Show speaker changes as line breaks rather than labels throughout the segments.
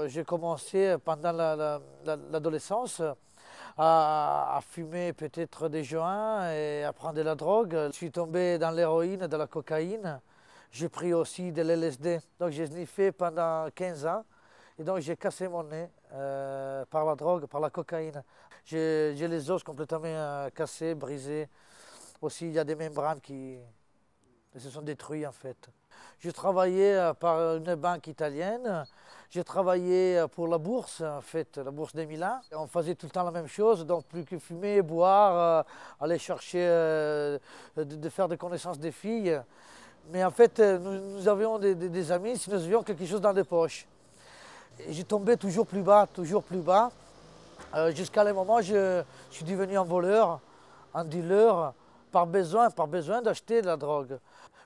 j'ai commencé pendant l'adolescence à fumer peut-être des joints et à prendre de la drogue. Je suis tombé dans l'héroïne, de la cocaïne. J'ai pris aussi de l'LSD. Donc j'ai sniffé pendant 15 ans. Et donc j'ai cassé mon nez par la drogue, par la cocaïne. J'ai les os complètement cassés, brisés. Aussi, il y a des membranes qui se sont détruites en fait. J'ai travaillé par une banque italienne. J'ai travaillé pour la bourse, en fait, la bourse de Milan. On faisait tout le temps la même chose, donc plus que fumer, boire, aller chercher, de faire des connaissances des filles. Mais en fait, nous avions des amis, si nous avions quelque chose dans les poches. J'ai tombé toujours plus bas, jusqu'à le moment où je suis devenu un voleur, un dealer, par besoin d'acheter de la drogue.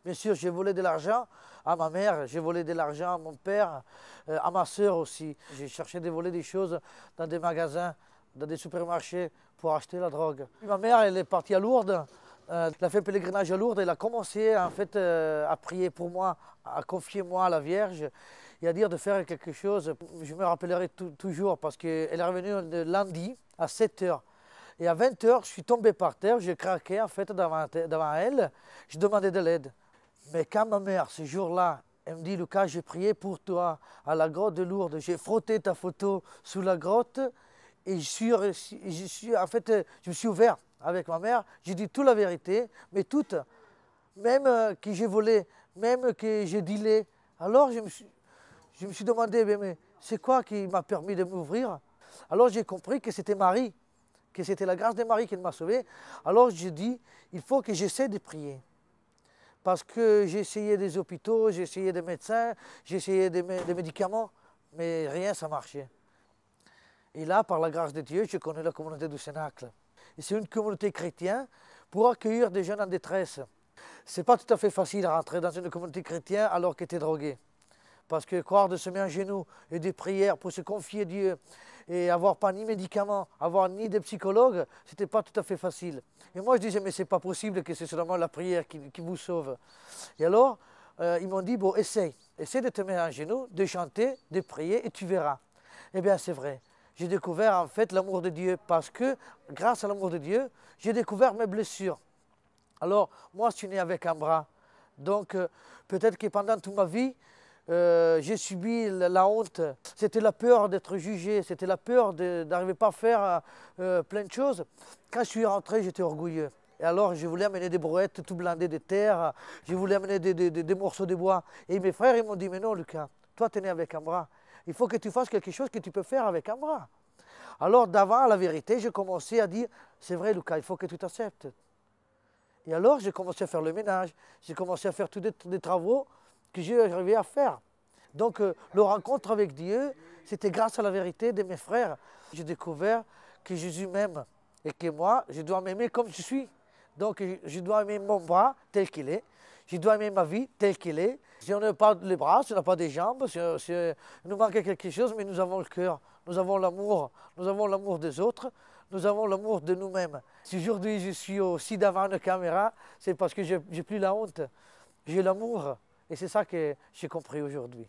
Bien sûr, j'ai volé de l'argent à ma mère, j'ai volé de l'argent à mon père, à ma soeur aussi. J'ai cherché de voler des choses dans des magasins, dans des supermarchés pour acheter la drogue. Ma mère, elle est partie à Lourdes, elle a fait pèlerinage à Lourdes, elle a commencé en fait à prier pour moi, à confier moi à la Vierge et à dire de faire quelque chose. Je me rappellerai toujours parce qu'elle est revenue le lundi à 7 h. Et à 20 h, je suis tombé par terre, j'ai craqué en fait devant elle, je demandais de l'aide. Mais quand ma mère, ce jour-là, elle me dit, Lucas, j'ai prié pour toi à la grotte de Lourdes, j'ai frotté ta photo sous la grotte et je me suis ouvert avec ma mère, j'ai dit toute la vérité, mais toute, même que j'ai volé, même que j'ai dealé. Alors je me suis demandé, mais c'est quoi qui m'a permis de m'ouvrir? Alors j'ai compris que c'était Marie, que c'était la grâce de Marie qui m'a sauvé. Alors j'ai dit, il faut que j'essaie de prier. Parce que j'ai essayé des hôpitaux, j'ai essayé des médecins, j'ai essayé des médicaments, mais rien, ça marchait. Et là, par la grâce de Dieu, je connais la communauté du Cénacle. Et c'est une communauté chrétienne pour accueillir des jeunes en détresse. Ce n'est pas tout à fait facile de rentrer dans une communauté chrétienne alors que tu es drogué. Parce que croire de se mettre en genoux et des prières pour se confier à Dieu et avoir pas ni médicaments, avoir ni de psychologues, ce n'était pas tout à fait facile. Et moi je disais, mais c'est pas possible que c'est seulement la prière qui vous sauve. Et alors, ils m'ont dit, bon, essaye de te mettre en genoux, de chanter, de prier et tu verras. Eh bien, c'est vrai. J'ai découvert en fait l'amour de Dieu parce que grâce à l'amour de Dieu, j'ai découvert mes blessures. Alors, moi je suis né avec un bras. Donc, peut-être que pendant toute ma vie, j'ai subi la honte, c'était la peur d'être jugé, c'était la peur d'arriver pas à faire plein de choses. Quand je suis rentré, j'étais orgueilleux. Et alors, je voulais amener des brouettes tout blindées de terre, je voulais amener des morceaux de bois. Et mes frères, ils m'ont dit, mais non, Lucas, toi, tu es né avec un bras. Il faut que tu fasses quelque chose que tu peux faire avec un bras. Alors, d'avant la vérité, j'ai commencé à dire, c'est vrai, Lucas, il faut que tu t'acceptes. Et alors, j'ai commencé à faire le ménage, j'ai commencé à faire tous des travaux que j'ai arrivé à faire. Donc, le rencontre avec Dieu, c'était grâce à la vérité de mes frères. J'ai découvert que Jésus m'aime et que moi, je dois m'aimer comme je suis. Donc, je dois aimer mon bras tel qu'il est. Je dois aimer ma vie telle qu'elle est. Si on n'a pas les bras, si on n'a pas des jambes, si il nous manque quelque chose, mais nous avons le cœur, nous avons l'amour des autres, nous avons l'amour de nous-mêmes. Si aujourd'hui je suis aussi devant une caméra, c'est parce que j'ai plus la honte, j'ai l'amour. Et c'est ça que j'ai compris aujourd'hui.